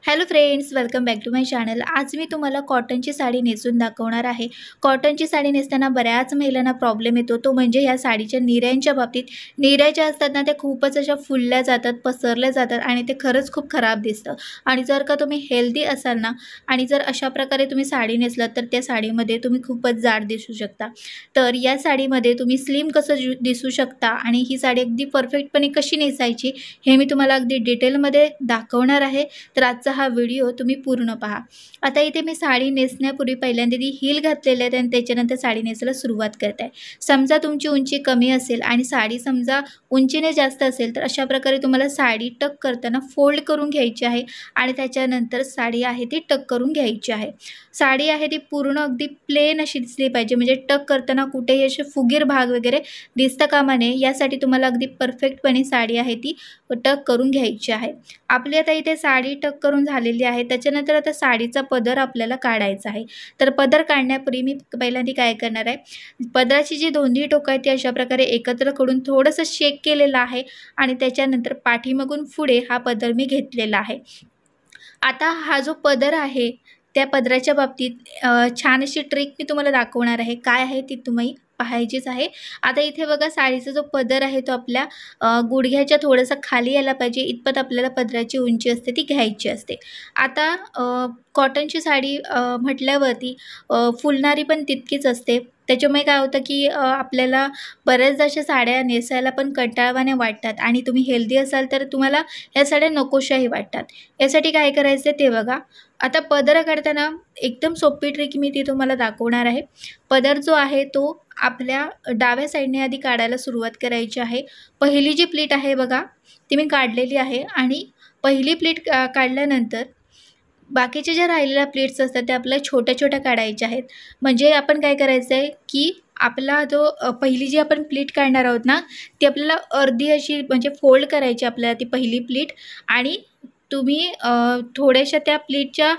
Hello friends, welcome back to my channel. आज मी तुम्हाला कॉटनची साडी नेसून दाखवणार आहे। कॉटनची साडी नेसताना बऱ्याच महिलांना प्रॉब्लेम येतो, तो म्हणजे या साडीच्या निऱ्यांच्या बाबतीत। निऱ्या ज्या असतात ना, त्या खूपच अशा फुलल्या जातात, पसरल्या जातात आणि ते खरंच खूप खराब दिसतं। आणि जर का तुम्ही हेल्दी असाल ना आणि जर अशा प्रकारे तुम्ही साडी नेसलात तर त्या साडीमध्ये तुम्ही खूपच जाड दिसू शकता। तर या साडीमध्ये तुम्ही स्लिम कसं दिसू शकता आणि ही साडी अगदी परफेक्टपणे कशी नेसायची हे मी तुम्हाला अगदी डिटेलमध्ये दाखवणार आहे। तर आजचा हा व्हिडिओ तुम्ही पूर्ण पहा। आता इथे मी साडी नेसण्यापूर्वी पहिल्यांदा ती हील घातलेले आहेत आणि त्याच्यानंतर साडी नेसायला सुरुवात करते आहे। समजा तुमची उंची कमी असेल आणि साडी समजा उंचीने जास्त असेल तर अशा प्रकारे तुम्हाला साडी टक करताना फोल्ड करून घ्यायची आहे आणि त्याच्यानंतर साडी आहे ती टक करून घ्यायची आहे। साडी आहे ती पूर्ण अगदी प्लेन अशी दिसली पाहिजे, म्हणजे टक करताना कुठेही असे फुगीर भाग वगैरे दिसता कामा नये, यासाठी तुम्हाला अगदी परफेक्टपणे साडी आहे ती टक करून घ्यायची आहे। आपली आता इथे साडी टक करून झालेली आहे। त्याच्यानंतर आता साडीचा पदर आपल्याला काढायचा आहे। तर पदर काढण्यापूर्वी मी पहिल्यांदा काय करणार आहे, पदराची जी दोन्ही टोकं आहेत ती अशा प्रकारे एकत्र करून थोडंसं शेक केलेलं आहे आणि त्याच्यानंतर पाठीमागून पुढे हा पदर मी घेतलेला आहे। आता हा जो पदर आहे त्या पदराच्या बाबतीत छान अशी ट्रिक मी तुम्हाला दाखवणार आहे। काय आहे ती तुम्ही पाहायचीच आहे। आता इथे बघा, साडीचा जो पदर आहे तो आपल्या गुडघ्याच्या थोडंसं खाली यायला पाहिजे इतपत आपल्याला पदराची उंची असते ती घ्यायची असते। आता कॉटनची साडी म्हटल्यावरती फुलणारी पण तितकीच असते। त्याच्यामुळे काय होतं की आपल्याला बऱ्याचदा अशा साड्या नेसायला पण कंटाळवाण्या वाटतात आणि तुम्ही हेल्दी असाल तर तुम्हाला ह्या साड्या नकोशाही वाटतात। यासाठी काय करायचं ते बघा। आता पदर काढताना एकदम सोपी ट्रिक मी ती तुम्हाला दाखवणार आहे। पदर जो आहे तो आपल्या डाव्या साईडने आधी काढायला सुरुवात करायची आहे। पहिली जी प्लीट आहे बघा ती मी काढलेली आहे आणि पहिली प्लीट काढल्यानंतर बाकीचे ज्या राहिलेल्या प्लेट्स असतात त्या आपल्याला छोट्या छोट्या काढायच्या आहेत। म्हणजे आपण काय करायचं आहे की आपला जो पहिली जी आपण प्लीट काढणार आहोत ना ती आपल्याला अर्धी अशी म्हणजे फोल्ड करायची आपल्याला ती पहिली प्लीट, आणि तुम्ही थोड्याशा त्या प्लीटच्या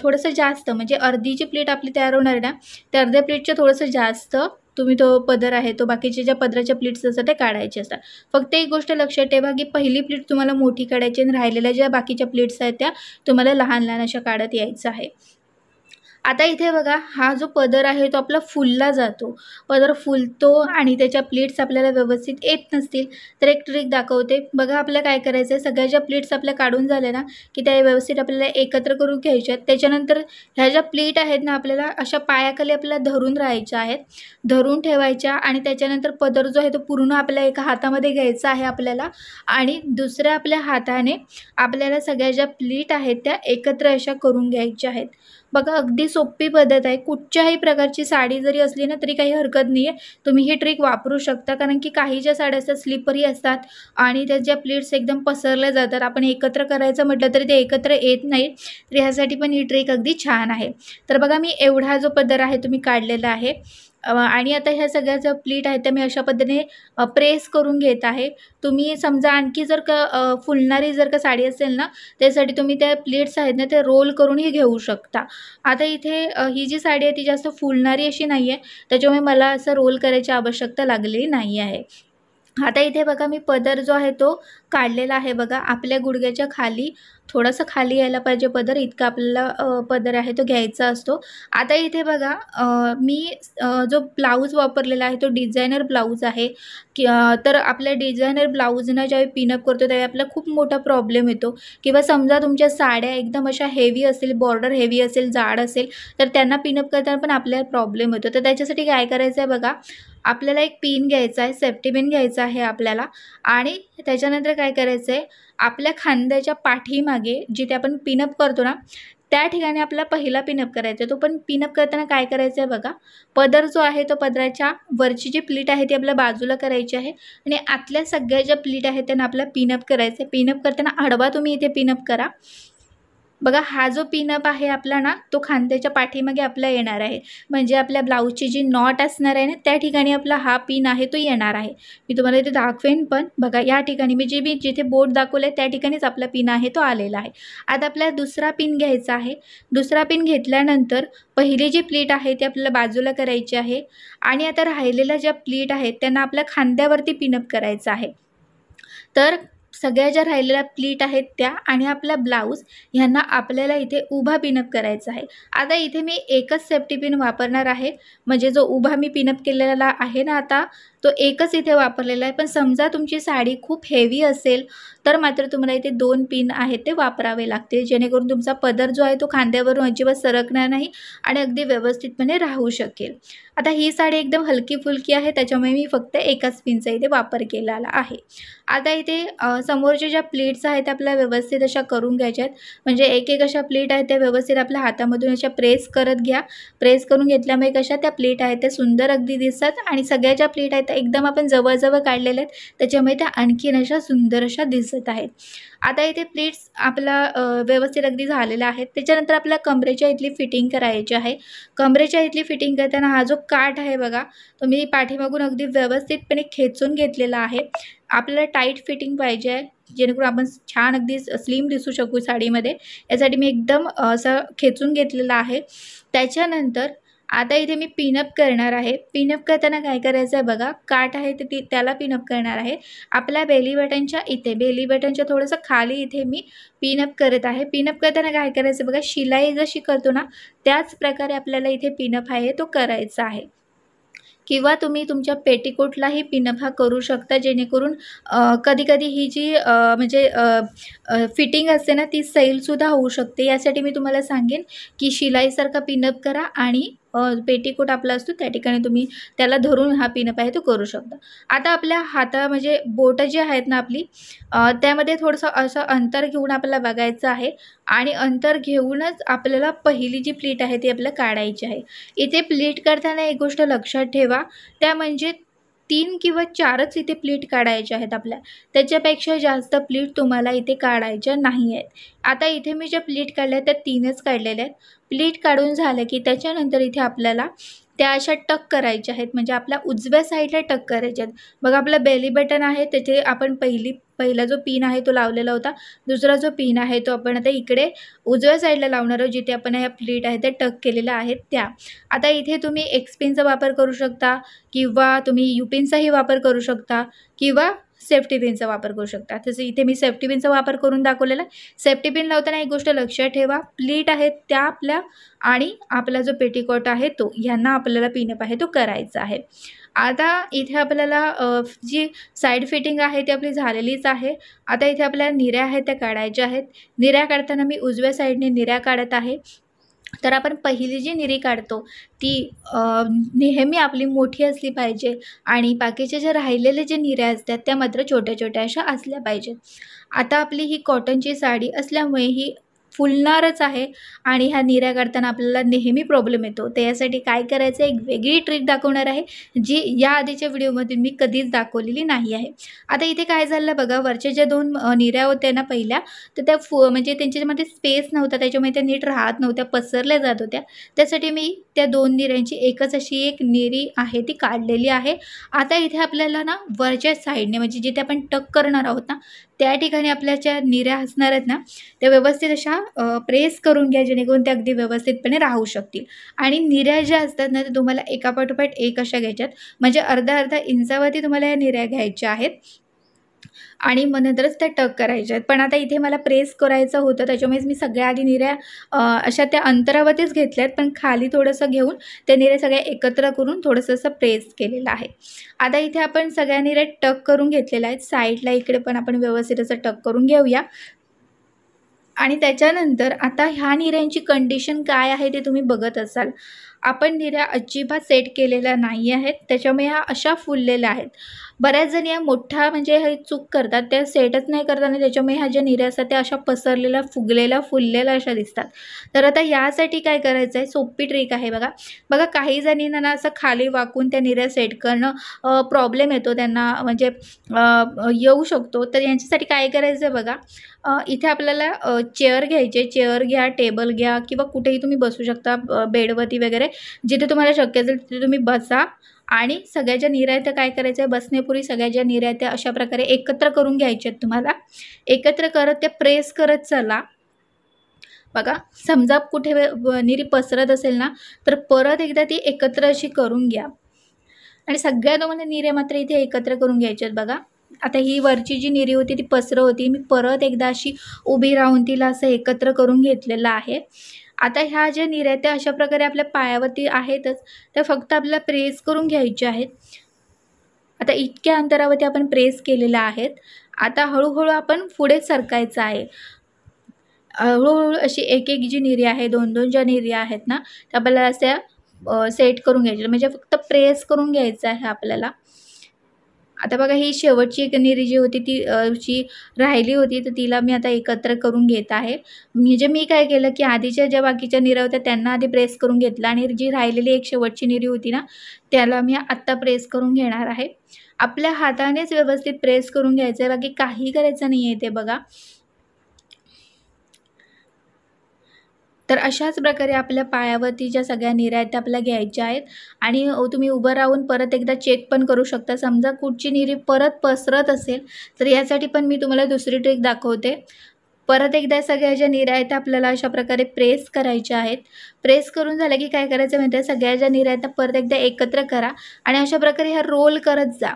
थोडंसं जास्त, म्हणजे अर्धी जी प्लीट आपली तयार होणार आहे ना त्या अर्ध्या प्लीटच्या थोडंसं जास्त तुम्ही तो पदर आहे तो बाकीच्या ज्या पदराच्या प्लीट्स असतात ते काढायचे असतात। फक्त एक गोष्ट लक्षात ठेवा की पहिली प्लीट तुम्हाला मोठी काढायची आणि राहिलेल्या ज्या बाकीच्या प्लीट्स आहेत त्या तुम्हाला लहान लहान अशा काढत यायचं आहे। आता इथे बघा, हा जो पदर आहे तो आपला फुलला जातो, पदर फुलतो आणि त्याच्या प्लीट्स आपल्याला व्यवस्थित येत नसतील तर एक ट्रिक दाखवते बघा। आपल्याला काय करायचं आहे, सगळ्या ज्या प्लीट्स आपल्या काढून झाल्या ना की त्या व्यवस्थित आपल्याला एकत्र करून घ्यायच्या आहेत। त्याच्यानंतर ह्या ज्या प्लीट आहेत ना आपल्याला अशा पायाखाली आपल्याला धरून राहायच्या आहेत, धरून ठेवायच्या आणि त्याच्यानंतर पदर जो आहे तो पूर्ण आपल्या एका हातामध्ये घ्यायचा आहे आपल्याला आणि दुसऱ्या आपल्या हाताने आपल्याला सगळ्या ज्या प्लीट आहेत त्या एकत्र अशा करून घ्यायच्या आहेत। बघा, अगदी सोपी पद्धत आहे। कुठच्याही प्रकारची साडी जरी असली ना तरी काही हरकत नाही आहे, तुम्ही ही ट्रिक वापरू शकता। कारण की काही ज्या साड्या असतात स्लिपरी असतात आणि त्याच्या प्लीट्स एकदम पसरल्या जातात, आपण एकत्र करायचं म्हटलं तरी ते एकत्र येत नाही, तर ह्यासाठी पण ही ट्रिक अगदी छान आहे। तर बघा, मी एवढा जो पदर आहे तुम्ही काढलेला आहे आणि आता ह्या सगळ्या ज्या प्लीट आहेत त्या मी अशा पद्धतीने प्रेस करून घेत आहे। तुम्ही समजा आणखी जर का फुलणारी जर का साडी असेल ना त्यासाठी तुम्ही त्या प्लीट्स आहेत ना ते रोल करूनही घेऊ शकता। आता इथे ही जी साडी आहे ती जास्त फुलणारी अशी नाही आहे, त्याच्यामुळे मला असं रोल करायची आवश्यकता लागलेली नाही आहे। आता इथे बघा, मी पदर जो आहे तो काढलेला आहे बघा। आपल्या गुडघ्याच्या खाली थोडंसं खाली यायला पाहिजे पदर, इतका आपल्याला पदर आहे तो घ्यायचा असतो। आता इथे बघा, मी जो ब्लाऊज वापरलेला आहे तो डिझायनर ब्लाऊज आहे की तर आपल्या डिझायनर ब्लाऊजना ज्यावेळी पिनअप करतो त्यावेळी आपल्याला खूप मोठा प्रॉब्लेम येतो। किंवा समजा तुमच्या साड्या एकदम अशा हेवी असेल, बॉर्डर हेवी असेल, जाड असेल तर त्यांना पिनअप करताना पण आपल्याला प्रॉब्लेम होतो। तर त्याच्यासाठी काय करायचं आहे बघा, आपल्याला एक पिन घ्यायचा आहे, सेफ्टी पिन घ्यायचा आहे आपल्याला आणि त्याच्यानंतर काय करायचं आहे, आपल्या खांद्याच्या पाठीमागे जिथे आपण पिनअप करतो ना त्या ठिकाणी आपला पहिला पिनअप करायचा आहे। तो पण पिनअप करताना काय करायचं आहे बघा, पदर जो आहे तो पदराच्या वरची जी प्लीट आहे ती आपल्या बाजूला करायची आहे आणि आतल्या सगळ्या ज्या प्लीट आहेत त्यांना आपल्याला पिनअप करायचं आहे। पिनअप करताना आडवा तुम्ही इथे पिनअप करा बघा। हा जो पिनअप आहे आपला ना तो खांद्याच्या पाठीमागे आपला येणार आहे, म्हणजे आपल्या ब्लाऊजची जी नॉट असणार आहे ना त्या ठिकाणी आपला हा पिन आहे तो येणार आहे। मी तुम्हाला इथे दाखवेन पण बघा, या ठिकाणी मी जिथे बोट दाखवलं आहे त्या ठिकाणीच आपला पिन आहे तो आलेला आहे। आता आपल्याला दुसरा पिन घ्यायचा आहे। दुसरा पिन घेतल्यानंतर पहिली जी प्लीट आहे ती आपल्याला बाजूला करायची आहे आणि आता राहिलेल्या ज्या प्लीट आहेत त्यांना आपल्या खांद्यावरती पिनअप करायचं आहे। तर सगळ्या ज्या राहिलेल्या प्लीट आहेत त्या आणि आपला ब्लाऊज ह्यांना आपल्याला इथे उभा पिनअप करायचा आहे। आता इथे मी एकच सेफ्टी पिन वापरणार आहे, म्हणजे जो उभा मी पिनअप केलेला आहे ना आता, तो एकच इथे वापरलेला आहे। पण समजा तुमची साडी खूप हेवी असेल तर मात्र तुम्हाला इथे 2 पिन आहेत ते वापरावे लागतील, जेणेकरून तुमचा पदर जो आहे तो खांद्यावरून अजिबात सरकणार नाही आणि अगदी व्यवस्थितपणे राहू शकेल। आता ही साडी एकदम हलकी फुलकी आहे, त्याच्यामुळे मी फक्त एकाच पिनचा इथे वापर केलेला आहे। आता इथे समोरच्या ज्या प्लेट्स आहेत त्या आपल्याला व्यवस्थित अशा करून घ्यायच्या आहेत, म्हणजे एक एक अशा प्लेट आहेत त्या व्यवस्थित आपल्या हातामधून अशा प्रेस करत घ्या। प्रेस करून घेतल्यामुळे कशा त्या प्लेट आहेत त्या सुंदर अगदी दिसतात आणि सगळ्या ज्या प्लेट आहेत त्या एकदम आपण जवळ काढलेल्या आहेत, त्याच्यामुळे त्या आणखीन अशा सुंदर अशा दिसत आहेत। आता इथे प्लेट्स आपला व्यवस्थित अगदी झालेला आहेत। त्याच्यानंतर आपल्याला कमरेच्या इथली फिटिंग करायची आहे। कमरेच्या इथली फिटिंग करताना हा जो काठ आहे बघा, तो मी पाठीमागून अगदी व्यवस्थितपणे खेचून घेतलेला आहे। आपल्याला टाईट फिटिंग पाहिजे आहे, जेणेकरून आपण छान अगदी स्लिम दिसू शकू साडीमध्ये, यासाठी मी एकदम असं खेचून घेतलेला आहे। त्याच्यानंतर आता इथे मी पिनअप करणार आहे। पिनअप करताना काय करायचं आहे बघा, काठ आहे ते त्याला पिनअप करणार आहे। आपल्या बेली बटनच्या इथे, बेली बटनच्या थोडंसं खाली इथे मी पिनअप करत आहे। पिनअप करताना काय करायचं बघा, शिलाई जशी करतो ना त्याच प्रकारे आपल्याला इथे पिनअप आहे तो करायचा आहे, किंवा तुम्ही तुमच्या पेटीकोटलाही पिनअप हा करू शकता, जेणेकरून कधी कधी ही जी म्हणजे फिटिंग असते ना ती सैलसुद्धा होऊ शकते। यासाठी मी तुम्हाला सांगेन की शिलाईसारखा पिनअप करा आणि पेटीकोट आपला असतो त्या ठिकाणी तुम्ही त्याला धरून हा पिनअप आहे तो करू शकता। आता आपल्या हाता म्हणजे बोटं जी आहेत ना आपली, त्यामध्ये थोडंसं असं अंतर घेऊन आपल्याला बघायचं आहे आणि अंतर घेऊनच आपल्याला पहिली जी प्लीट आहे ती आपल्याला काढायची आहे। इथे प्लीट काढताना एक गोष्ट लक्षात ठेवा, त्या म्हणजे 3 किंवा 4च इथे प्लीट काढायच्या आहेत आपल्या, त्याच्यापेक्षा जास्त प्लीट तुम्हाला इथे काढायच्या नाही आहेत। आता इथे मी ज्या प्लीट काढल्या त्या 3च काढलेल्या आहेत। प्लीट काढून झालं की त्याच्यानंतर इथे आपल्याला त्या अशा टक करायच्या आहेत, म्हणजे आपल्या उजव्या साईडला टक करायच्या आहेत। बघा आपला बेली बटन आहे त्याचे आपण पहिला जो पिन आहे तो लावलेला होता, दुसरा जो पिन आहे तो आपण आता इकडे उजव्या साईडला लावणार आहोत, जिथे आपण ह्या प्लीट आहेत त्या टक केलेल्या आहेत त्या। आता इथे तुम्ही एक्स पिनचा वापर करू शकता, किंवा तुम्ही यू पिनचाही वापर करू शकता, किंवा सेफ्टी पिनचा वापर करू शकता। तसं इथे मी सेफ्टी पिनचा वापर करून दाखवलेला आहे। सेफ्टी पिन लावताना एक गोष्ट लक्षात ठेवा, प्लीट आहेत त्या आपल्या आणि आपला जो पेटीकोट आहे तो, ह्यांना आपल्याला पिनअप आहे तो करायचा आहे। आता इथे आपल्याला जी साईड फिटिंग आहे ती आपली झालेलीच आहे। आता इथे आपल्याला निऱ्या आहेत त्या काढायच्या आहेत। निऱ्या काढताना मी उजव्या साईडने निऱ्या काढत आहे। तर आपण पहिली जी निरी काढतो ती नेहमी आपली मोठी असली पाहिजे आणि बाकीचे जे राहिलेले जे निऱ्या असतात त्या मात्र छोट्या छोट्या अशा असल्या पाहिजेत। आता आपली ही कॉटनची साडी असल्यामुळे ही फुलणारच आहे आणि ह्या निऱ्या काढताना आपल्याला नेहमी प्रॉब्लेम येतो। त्यासाठी काय करायचं, एक वेगळी ट्रिक दाखवणार आहे जी या आधीच्या व्हिडिओमध्ये मी कधीच दाखवलेली नाही आहे। आता इथे काय झालं बघा, वरच्या ज्या 2 निऱ्या होत्या ना पहिल्या, तर त्या म्हणजे त्यांच्यामध्ये स्पेस नव्हता, त्याच्यामुळे त्या नीट राहत नव्हत्या, पसरल्या जात होत्या। त्यासाठी मी त्या 2 निऱ्यांची एकच अशी एक निरी आहे ती काढलेली आहे। आता इथे आपल्याला ना वरच्या साईडने, म्हणजे जिथे आपण टक करणार आहोत ना त्या ठिकाणी आपल्या ज्या निऱ्या असणार आहेत ना त्या व्यवस्थित अशा प्रेस करून घ्या, जेणेकरून त्या अगदी व्यवस्थितपणे राहू शकतील। आणि निऱ्या ज्या असतात ना ते तुम्हाला एकापाठोपाठ एक अशा घ्यायच्यात, म्हणजे अर्धा इंचावरती तुम्हाला या निऱ्या घ्यायच्या आहेत आणि मग नंतरच त्या टक करायच्या आहेत। पण आता इथे मला प्रेस करायचं होतं, त्याच्यामुळेच मी सगळ्या आधी निऱ्या अशा त्या अंतरावरतीच घेतल्यात, पण खाली थोडंसं घेऊन त्या निऱ्या सगळ्या एकत्र करून थोडंसं असं प्रेस केलेलं आहे। आता इथे आपण सगळ्या निऱ्या टक करून घेतलेल्या आहेत। साईडला इकडे पण आपण व्यवस्थित असं टक करून घेऊया। आणि त्याच्यानंतर आता ह्या निऱ्यांची कंडिशन काय आहे ते तुम्ही बघत असाल। आपण निऱ्या अजिबात सेट केलेल्या नाही आहेत, त्याच्यामुळे ह्या अशा फुललेल्या आहेत। बऱ्याच जणी या मोठा म्हणजे हे चूक करतात, त्या सेटच नाही करताना त्याच्यामुळे ह्या ज्या निऱ्या असतात त्या अशा पसरलेल्या, फुगलेल्या, फुललेल्या अशा दिसतात। तर आता यासाठी काय करायचं आहे, सोपी ट्रिक आहे बघा काही जणींना ना असं खाली वाकून त्या निऱ्या सेट करणं प्रॉब्लेम येतो त्यांना, म्हणजे येऊ शकतो। तर यांच्यासाठी काय करायचं आहे बघा, इथे आपल्याला चेअर घ्यायचे, चेअर घ्या, टेबल घ्या, किंवा कुठेही तुम्ही बसू शकता, बेडवरती वगैरे जिथे तुम्हाला शक्य असेल तिथे तुम्ही बसा। आणि सगळ्या ज्या निऱ्या आहेत त्या काय करायचं आहे, बसण्यापूर्वी सगळ्या ज्या निऱ्या आहेत त्या अशा प्रकारे एकत्र करून घ्यायच्या आहेत। तुम्हाला एकत्र करत त्या प्रेस करत चला। बघा समजा कुठे निरी पसरत असेल ना तर परत एकदा ती एकत्र अशी करून घ्या आणि सगळ्या तुम्हाला निऱ्या मात्र इथे एकत्र करून घ्यायच्या आहेत बघा। आता ही वरची जी निरी होती ती पसरं होती, मी परत एकदा अशी उभी राहून तिला असं एकत्र करून घेतलेलं आहे. आता ह्या ज्या निऱ्या त्या अशा प्रकारे आपल्या पायावरती आहेतच, त्या फक्त आपल्याला प्रेस करून घ्यायच्या आहेत. आता इतक्या अंतरावरती आपण प्रेस केलेल्या आहेत. आता हळूहळू आपण पुढे सरकायचं आहे. हळूहळू अशी एक जी निरी आहे, 2-2 ज्या निऱ्या आहेत ना, त्या आपल्याला अशा सेट करून घ्यायच्या, म्हणजे फक्त प्रेस करून घ्यायचं आहे आपल्याला. आता बघा ही शेवटची एक निरी जी होती ती जी राहिली होती, तर तिला मी आता एकत्र करून घेत आहे. म्हणजे मी काय केलं, की आधीच्या ज्या बाकीच्या निऱ्या होत्या त्यांना आधी प्रेस करून घेतलं आणि जी राहिलेली एक शेवटची निरी होती ना, त्याला मी आत्ता प्रेस करून घेणार आहे. आपल्या हातानेच व्यवस्थित प्रेस करून घ्यायचं आहे, बाकी काही करायचं नाही आहे ते बघा. तर अशाच प्रकारे आपल्या पायावरती ज्या सगळ्या निऱ्या आहेत त्या आपल्याला घ्यायच्या आहेत आणि तुम्ही उभं राहून परत एकदा चेक पण करू शकता. समजा कुठची निरी परत पसरत असेल, तर यासाठी पण मी तुम्हाला दुसरी ट्रिक दाखवते. परत एकदा सगळ्या ज्या निऱ्या आहेत त्या आपल्याला अशा प्रकारे प्रेस करायच्या आहेत. प्रेस करून झालं की काय करायचं माहिती आहे, सगळ्या ज्या निऱ्या आहेत त्या परत एकदा एकत्र करा आणि अशा प्रकारे ह्या रोल करत जा.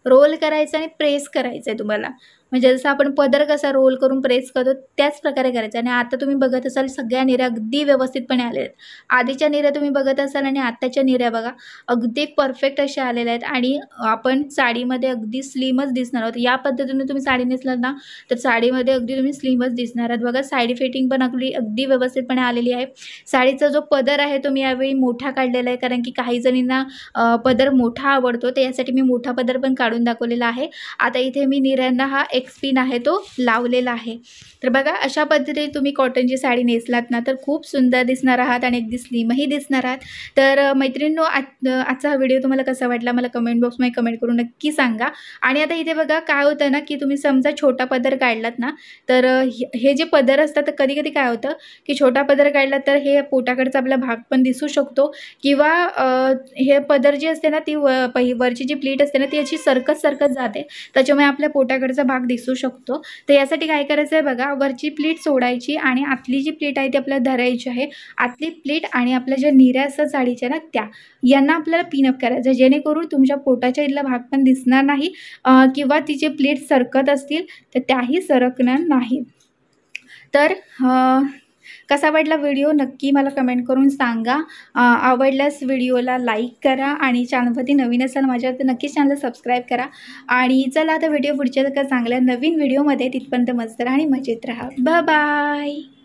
रोल करायचं आणि प्रेस करायचं आहे तुम्हाला. म्हणजे जसं आपण पदर कसा रोल करून प्रेस करतो त्याच प्रकारे करायचं आणि आता तुम्ही बघत असाल सगळ्या निऱ्या अगदी व्यवस्थितपणे आलेल्या आहेत. आधीच्या निऱ्या तुम्ही बघत असाल आणि आत्ताच्या निऱ्या बघा अगदी परफेक्ट अशा आलेल्या आहेत आणि आपण साडीमध्ये अगदी स्लिमच दिसणार आहोत. या पद्धतीने तुम्ही साडी नेसलात ना, तर साडीमध्ये अगदी तुम्ही स्लिमच दिसणार आहात. बघा साडी फिटिंग पण अगदी व्यवस्थितपणे आलेली आहे. साडीचा जो पदर आहे तो मी यावेळी मोठा काढलेला आहे, कारण की काही जणींना पदर मोठा आवडतो, तर यासाठी मी मोठा पदर पण काढून दाखवलेला आहे. आता इथे मी निऱ्यांना हा एक स्पिन आहे तो लावलेला आहे. तर बघा अशा पद्धतीने तुम्ही कॉटनची साडी नेसलात ना, तर खूप सुंदर दिसणार आहात आणि अगदी स्लिमही दिसणार आहात. तर मैत्रिणींनो, आजचा हा व्हिडिओ तुम्हाला कसा वाटला मला कमेंट बॉक्समध्ये कमेंट करून नक्की सांगा. आणि आता इथे बघा काय होतं ना, की तुम्ही समजा छोटा पदर काढलात ना, तर हे जे पदर असतात तर कधी-कधी काय होतं, की छोटा पदर काढला तर हे पोटाकडचा आपला भाग पण दिसू शकतो किंवा हे पदर जी असते ना ती वरची जी प्लीट असते ना ती अशी सरकत जाते, त्याच्यामुळे आपल्या पोटाकडचा भाग दिसू शकतो. तर यासाठी काय करायचं आहे बघा, वरची प्लीट सोडायची आणि आतली जी प्लीट आहे ती आपल्याला धरायची आहे. आतली प्लीट आणि आपल्या ज्या निऱ्या असतात साडीच्या ना त्या यांना आपल्याला पिनअप करायचं, जेणेकरून तुमच्या पोटाच्या इथला भाग पण दिसणार नाही किंवा तिचे प्लीट सरकत असतील तर त्याही सरकणार नाही. तर कसा वाटला व्हिडिओ नक्की मला कमेंट करून सांगा. आवडल्यास व्हिडिओला लाईक करा आणि चॅनलवरती नवीन असाल माझ्यावर तर नक्कीच चॅनल सबस्क्राईब करा. आणि चला आता व्हिडिओ पुढच्या चांगल्या नवीन व्हिडिओमध्ये, तिथपर्यंत मस्त राहा आणि मजेत राहा. Bye bye.